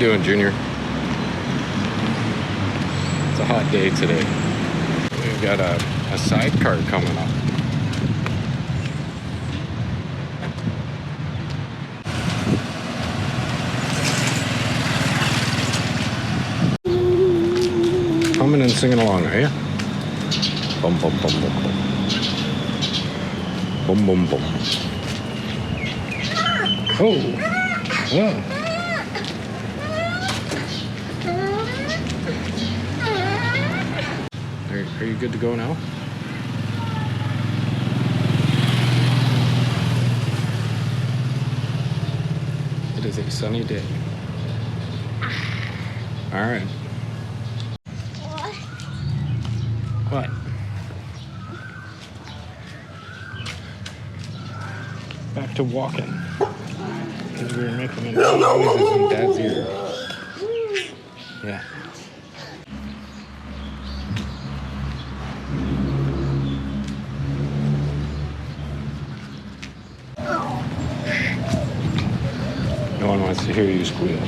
doing, Junior? It's a hot day today. We've got a sidecar coming up. Coming and singing along, are you? Bum bum bum bum bum. Bum bum bum. Oh! Wow. Are you good to go now? It is a sunny day. All right. What? Back to walking. Because we were making enough noises in Dad's ear. Yeah. No one wants to hear you squeal.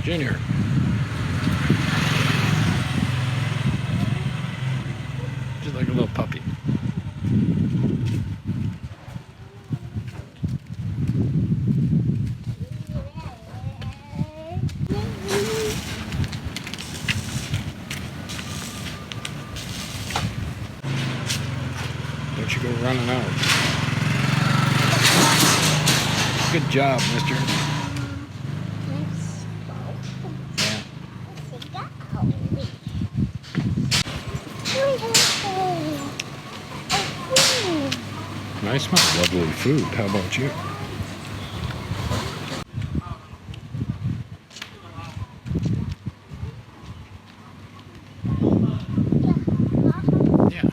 Junior. Just like a little puppy. Don't you go running out. Good job, mister. I smell lovely food. How about you? Yeah.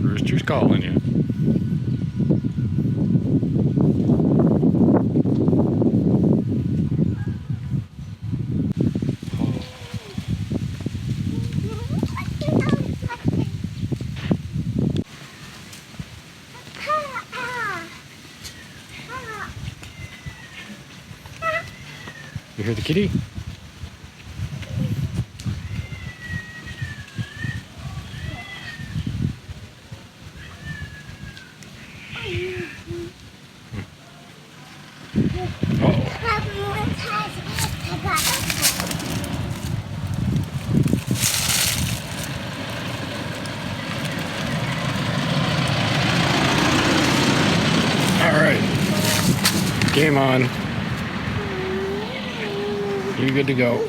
Rooster's calling you. You hear the kitty? Game on. You good to go.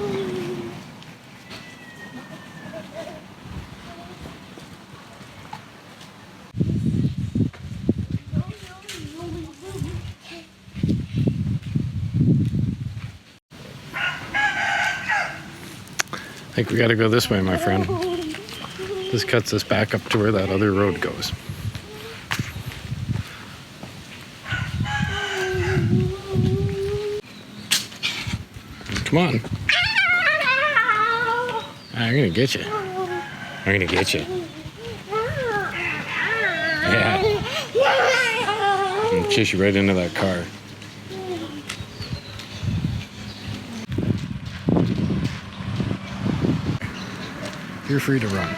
I think we gotta go this way, my friend. This cuts us back up to where that other road goes. Come on. I'm gonna get you. I'm gonna get you. Yeah. I'm gonna chase you right into that car. You're free to run.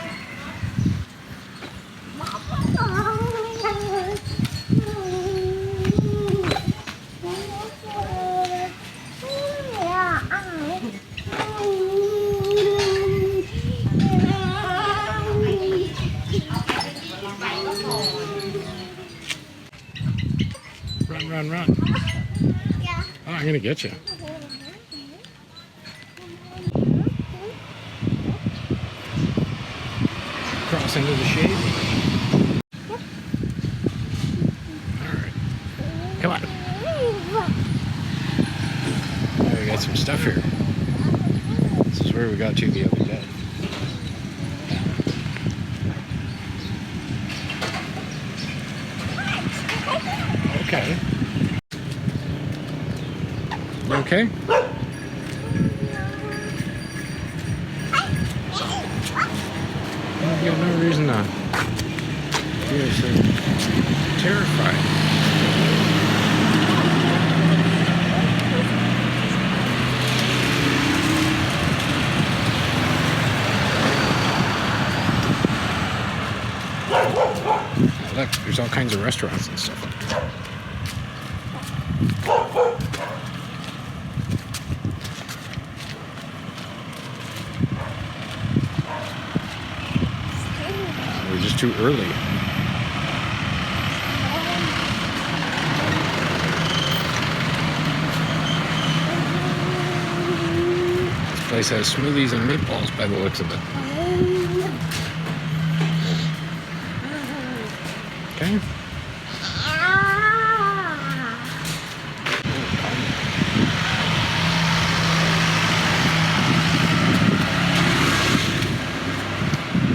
Run, run. Yeah. Oh, I'm gonna get you. Cross into the shade. Alright. Come on. Oh, we got some stuff here. This is where we got to the other day. Okay. You okay? You got no reason to be so terrified. Look, there's all kinds of restaurants and stuff up there. We're just too early. This place has smoothies and meatballs by the looks of it. Okay.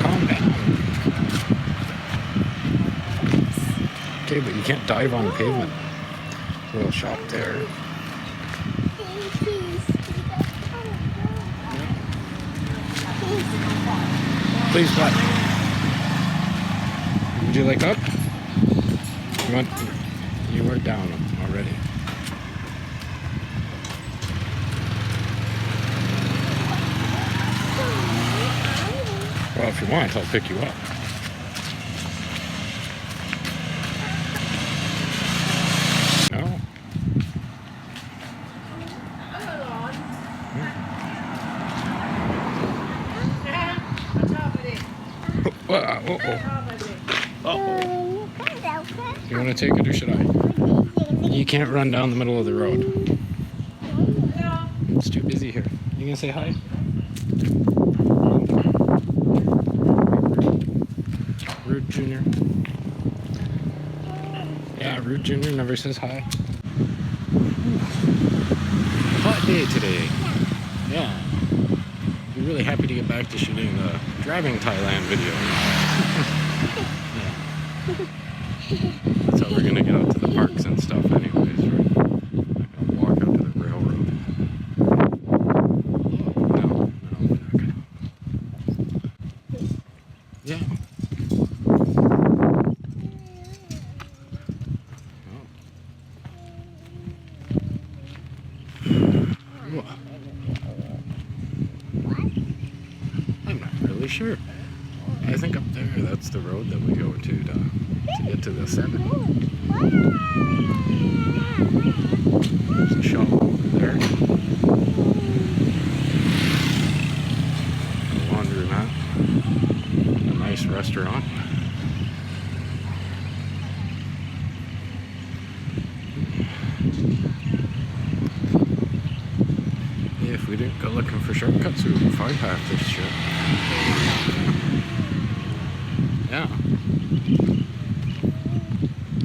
Calm down. Okay, but you can't dive on pavement. Little shop there. Please, what? Would you like up? You were down already. Well, if you want, I'll pick you up. No. Uh-oh. You want to take it or should I? You can't run down the middle of the road. It's too busy here. You gonna say hi? Rude Junior. Yeah, Rude Junior never says hi. Hot day today. Yeah. We're really happy to get back to shooting the driving Thailand video. That's how we're gonna get out to the parks and stuff anyways, right? Not gonna walk out to the railroad. No, we're not gonna. Yeah. I'm not really sure. I think up there, that's the road that we go to get to the 7. There's a shop over there. A laundromat. A nice restaurant. If we didn't go looking for shortcuts, we would find half this shit. Yeah.